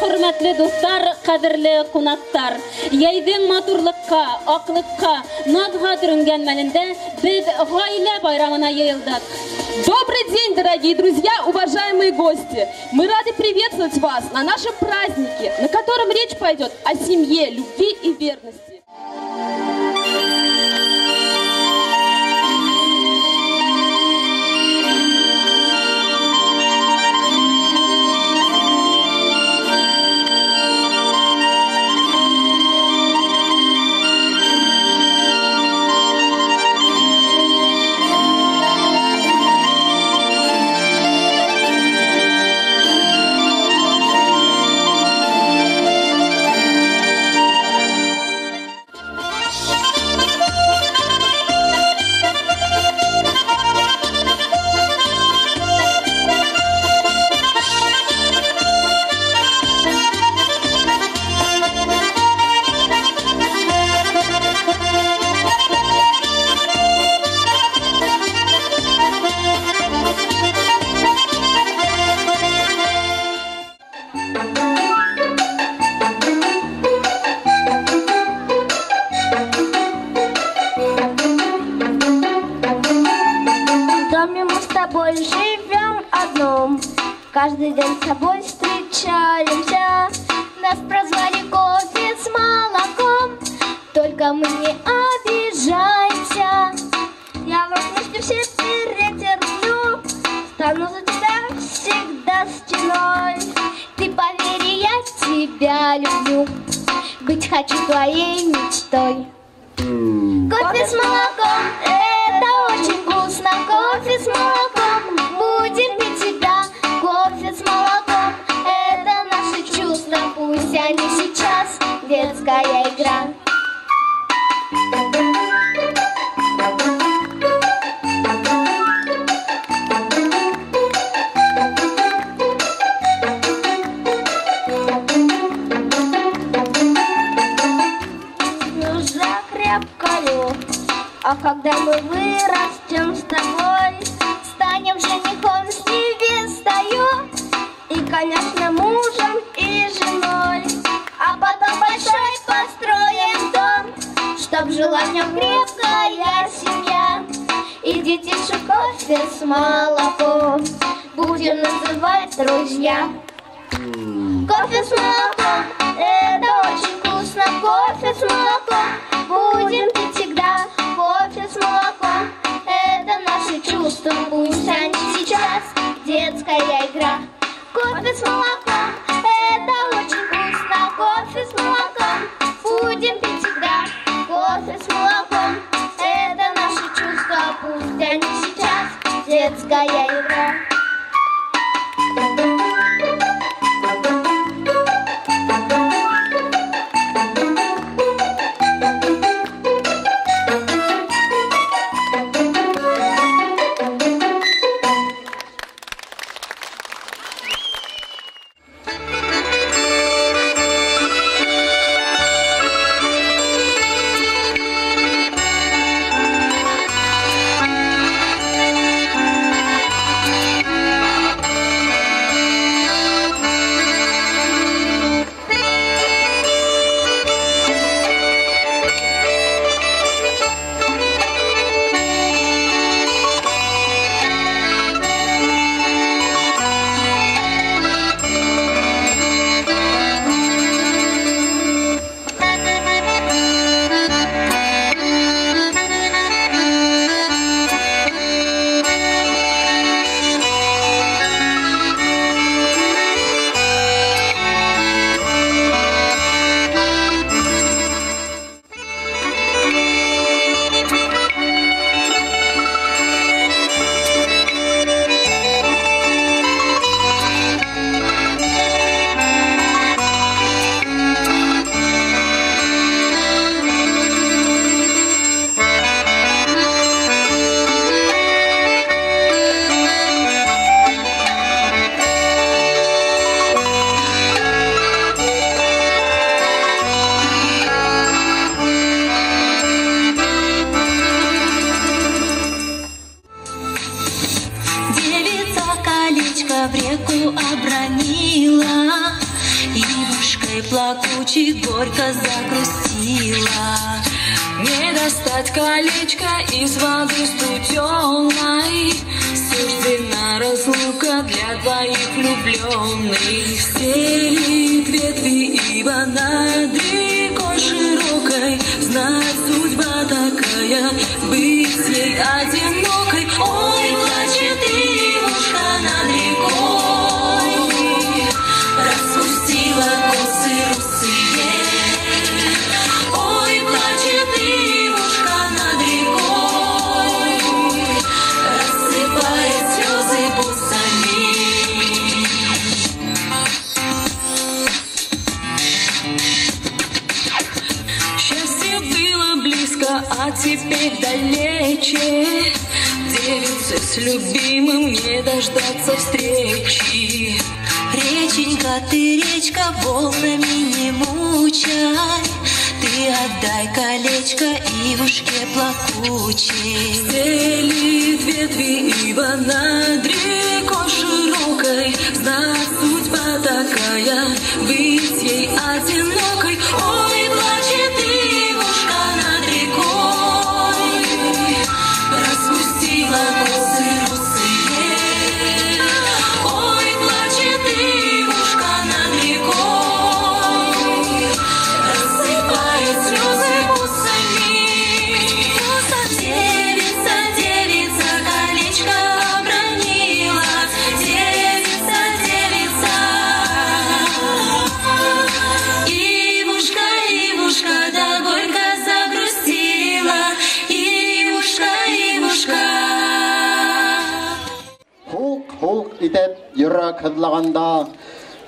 hürmetli dostlar, kadirli kunaktar. Yayden matурlыкка, aklыкка, nazga dürüngenmeninde biz gaile bayramına yayıldık. Добрый день, дорогие друзья, уважаемые гости! Мы рады приветствовать вас на нашем празднике, на котором речь пойдет о семье, любви и верности. Живем одном, каждый день с тобой встречаемся. Нас прозвали кофе с молоком, только мы не обижаемся. Я вас вместе все перетерплю, стану за тебя всегда стеной. Ты поверь, я тебя люблю, быть хочу твоей мечтой. Кофе с молоком, это очень вкусно. Кофе с молоком будем пить всегда. Кофе с молоком, это наши чувства. Пусть они сейчас детская игра. Нужна крепкая любовь. А когда мы вырастем с тобой, станем женихом с невестою и, конечно, мужем и женой. А потом большой построим дом, чтоб жила в нем крепкая семья. И детишек кофе с молоком будем называть друзья. Кофе с молоком, это очень вкусно. Кофе с молоком будем пить всегда. Кофе с молоком, это наши чувства. Пусть они сейчас детская игра. Кофе с молоком, это очень вкусно. Кофе с молоком будем пить всегда. Кофе с молоком, это наши чувства. Пусть они сейчас детская игра. душой плакучей горько загрустила. Не достать колечко из воды студеной, суждена разлука для двоих влюбленных. Стелит ветви ива над рекой широкой, знать судьба такая, быть ей одинокой. Ой, плачет ивушка над рекой, распустила косы русые. Ой, плачет ивушка над рекой, рассыпает слезы бусами. Счастье было близко, а теперь далече. Девице с любимым не дождаться встречи. Реченька, ты речка, волнами не мучай, ты отдай колечко ивушке плакучей. Стелит ветви ива над рекой широкой, знать судьба такая, быть ей одинокой. Ой, плачет ивушка над рекой, распустила косы русые. Ой, плачет ивушка над рекой, рассыпает слезы бусами. Девица, девица, колечко обронила, девица, девица. Ивушка, ивушка, да горько загрустила, ивушка, ивушка. Hulk итеп йөрәк һыҙлағанда,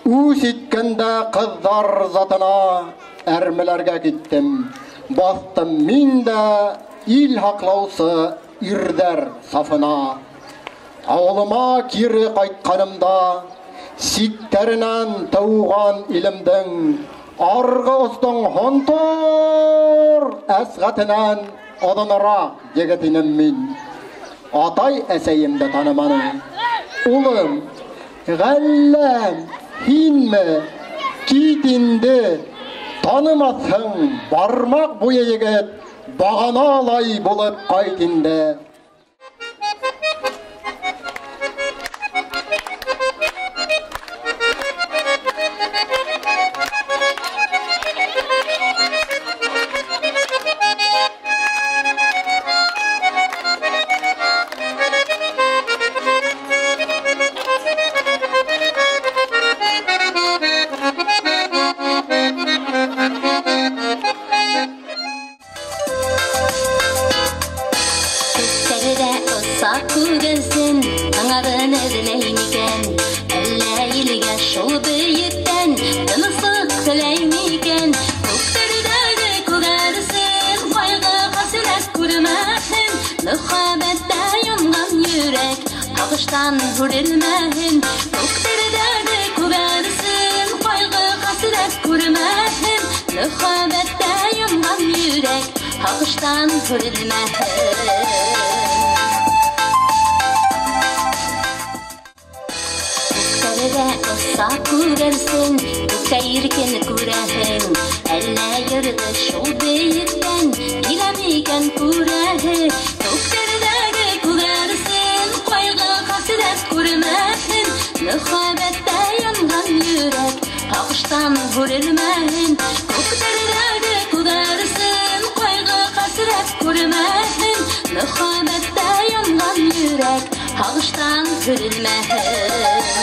үс иткәндә ҡыҙҙар затына әрмеләргә киттем. Баҫтым мин дә ил һаҡлаусы ирҙәр сафына. Ауылыма кире ҡайтҡанымда, ситтәренән тыуған илемдең арғы остың һонтор әсғәтенән оҙонораҡ егет инем мин. Атай әсәйемде таныманым. Улым, ғәлләм, һинме, кит инде, танымаҫһың, бармаҡ буйы егет, бағаналай булып ҡайт инде. Күгенсен, аңағын әзілеймекен, әллә елге шул бейеттен, тынысық тілеймекен. Көктердегі күгәрсен, қайғы қасырет күрмәсен, мұхаббәттә янған йөрәк, ағыштан хүрелмәһен. Көктердегі күгәрсен, қайғы қасырет күрмәсен, мұхаббәттә янған йөрәк, ағыштан хүрелмәһен. Оса күгәрсен, күккә иркен күрәһең, әллә йырғы шул бейектән, иләмикән күрәһе. Күктәрдәге күгәрсен, ҡайғы хәсрәт күрмәһен, мөхәббәттә янған йөрәк, һағыштан һүрелмәһен. Күктәрдәге күгәрсен, ҡайғы хәсрәт күрмәһен, мөхәббәттә янған йөрәк, һағыштан һүрелмәһен.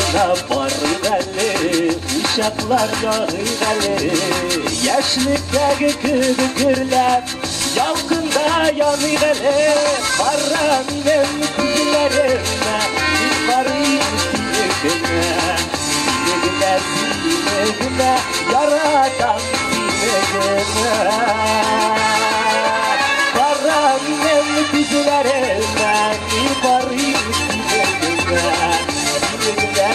Kuyuna barıgalı, uşaklar yağıgalı. Yaşlıktaki kıdıkırlar, yalkında yanıgalı. Karanın kuzularına, bir barın sinegine. Sinegine, sinegine, yaratan sinegine. Karanın kuzularına, bir barın sinegine. Sinegine,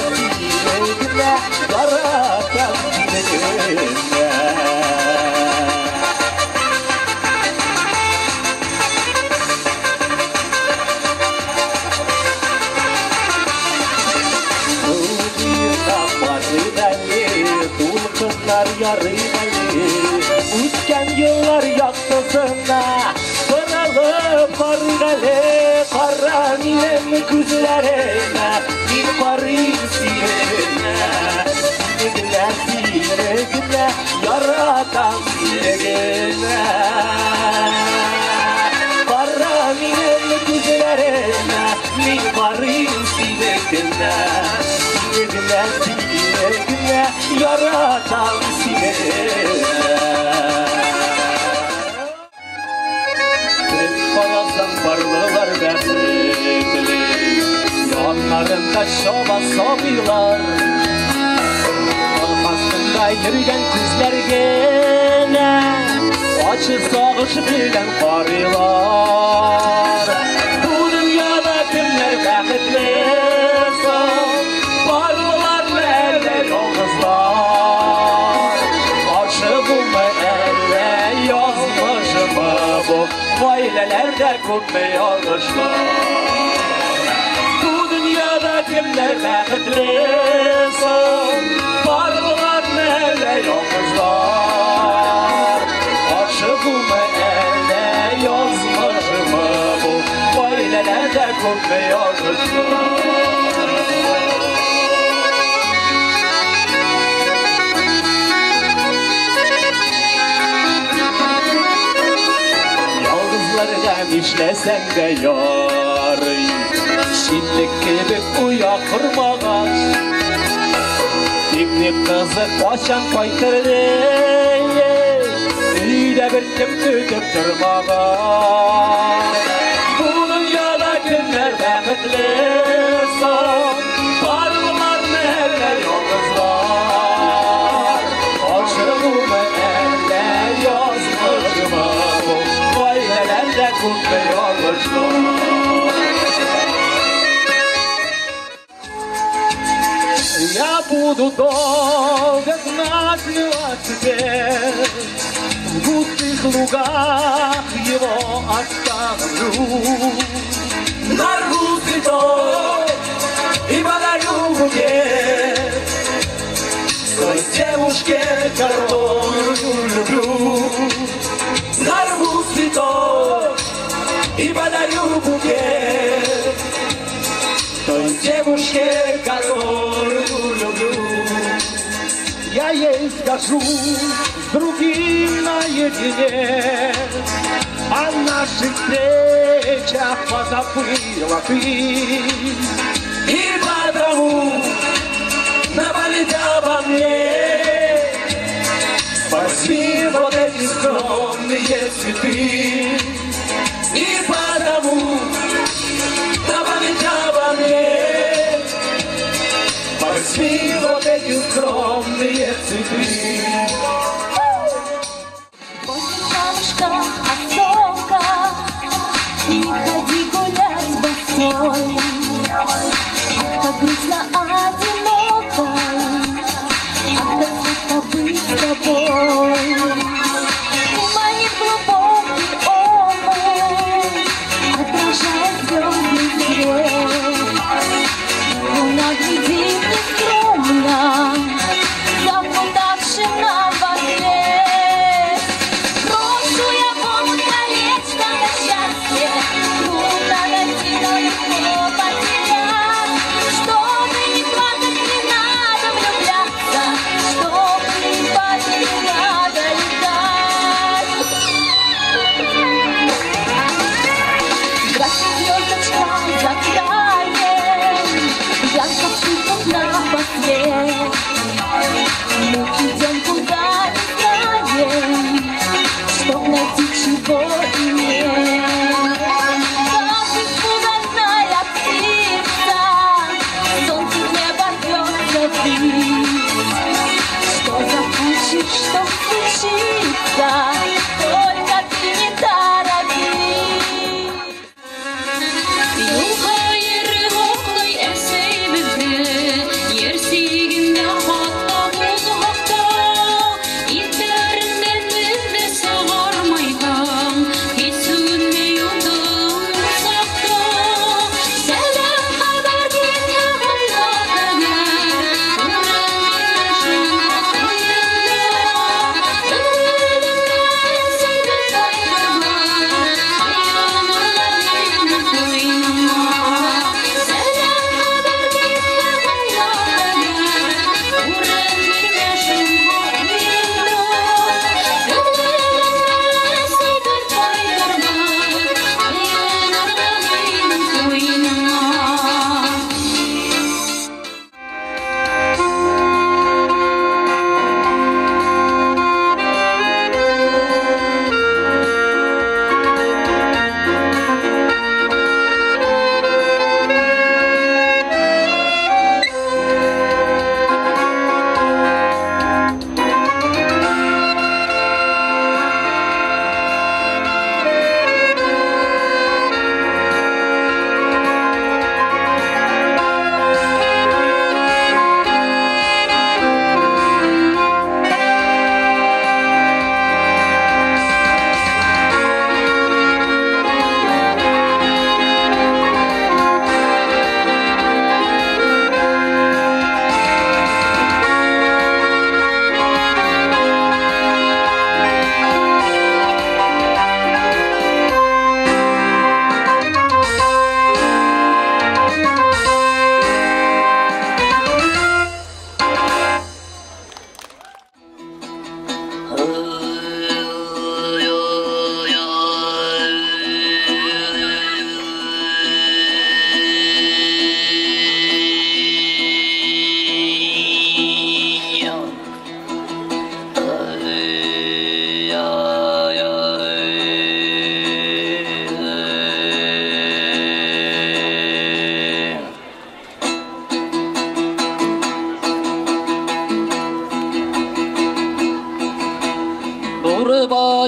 sinegine, yaratan sinegine. Tulkınlar yarıgalı, uçken yıllar yaktısında kınalıp barıgalı. Karanın kuzlarına bir barın sinegine. Sinegine, sinegine, yaratan sinegine. Karanın kuzlarına bir barın sinegine. Sinegine, sinegine, yaratan sinegine. Bazen varlılar benlikli, yanlarında şoba sobilar. Arkasında yürüyen kızlar gene, açı sağış bilen karılar. Bu dünyada kimler bəxtli son, varlılar mı eller yalnızlar. Aşık olma elle yazmış mı bu, ailelerde kopma yanlışlar. Bu dünyada kimler bəxtli son, varlılar mı eller yalnızlar. Aşık olma elle yazmış mı bu, ailelerde kopma yanlışlar. İşlesen de yar, şitlik gibi uya kurmağaç. Diknik kızı koşan koytırdı, üyde bir kim tütüp durmağaç. Bu dünyada kimler bəxtli son, varlılar mı eller yalnızlar. Aşığımı eller yazmış mı bu, ailelerde kopma yanlışlar. Я буду долго назвать тебя, в густых лугах его оставлю. Нарву цветов и подарю букет той девушке, которую люблю. Нарву цветов и подарю букет той девушке, которую люблю. Я ей скажу с другим наедине о наших встречах, позабыла ты. И потому на память обо мне возьми вот эти скромные цветы. И потому на память обо мне возьми вот эти скромные цветы. После камушка осока не ходи гулять босой. Как грустно, одиноко, как так быть с тобой. Уманит глубокий омут, отражает звездный свет. Луна глядит нескромно, запутавшим нам в ответ. Брошу я в омут колечко на счастье, трудно найти, но легко потерять. Чтобы не идем куда не знаем, чтоб найти чего иметь. Как испуганная птица, солнце в небо рвется ввысь. Что захочешь, что случится, только ты не торопись. Юхайыр хоклый әсәйбізді, ерсегінде хатта бұзы хақта, иттерінден бізді сағармайған, кетсуінме юлдың сақта. Сәлем хабар кетті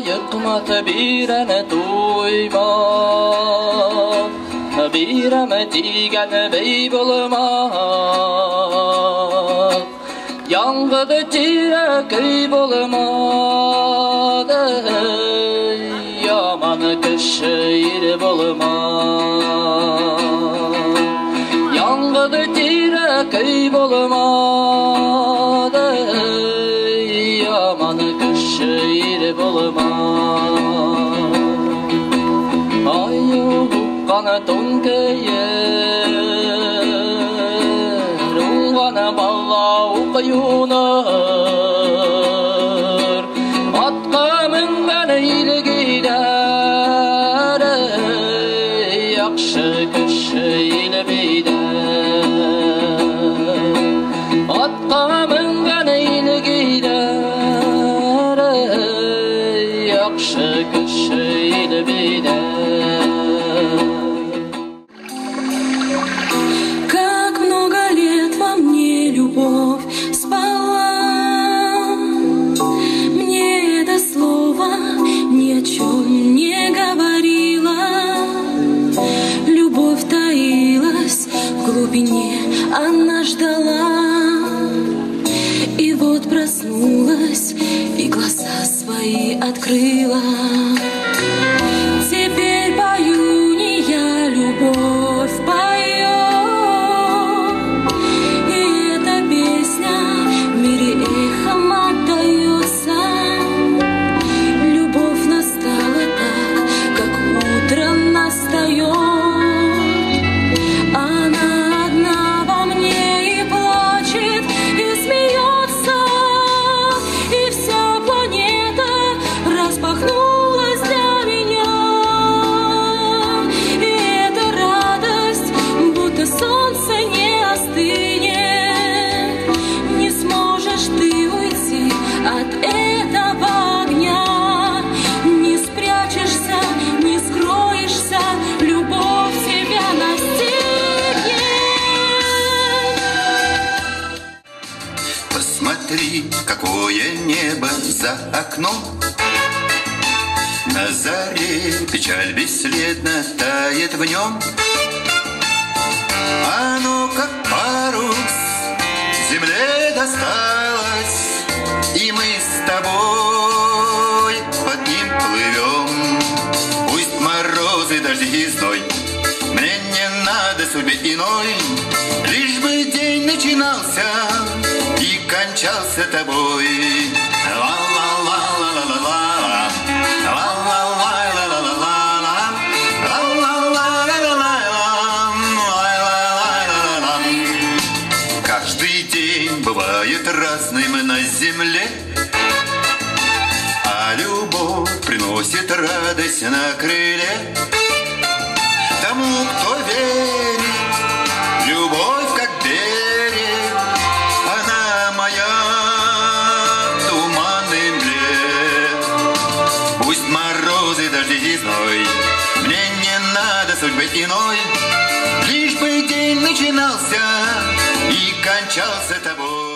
Yıkmat birene duyma, bireme digen bey bulma. Yangıdı tire köy bulma, yaman kışır bulma. Yangıdı tire köy bulma, yaman kışır bulma. Ayı hukkana tonkeyir, ulgana balla okuyunur. Atka mingan eyle gider, yakşı kışıyla beyder. Atka mingan eyle gider, yakşı kışıyla beyder. Как много лет во мне любовь спала, мне это слово ни о чем не говорило. Любовь таилась в глубине, она ждала. И вот проснулась, и глаза свои открыла. Теперь пою не я, любовь поет. И эта песня в мире эхом отдается. Любовь настала так, как утром настает. Она одна во мне и плачет, и смеется. И вся планета распахнулась для Смотри, какое небо за окном. На заре печаль бесследно тает в нем. Оно, как парус, земле досталось, и мы с тобой под ним плывем. Пусть морозы, дожди и зной, мне не надо судьбе иной, лишь бы день начинался и кончался тобой. Каждый день бывает разным на земле, а любовь приносит радость на крыле. Тому, кто верит, любовь как берег, она моя туманный млек. Пусть морозы, дожди и зной, мне не надо судьбы иной, лишь бы день начинался и кончался тобой.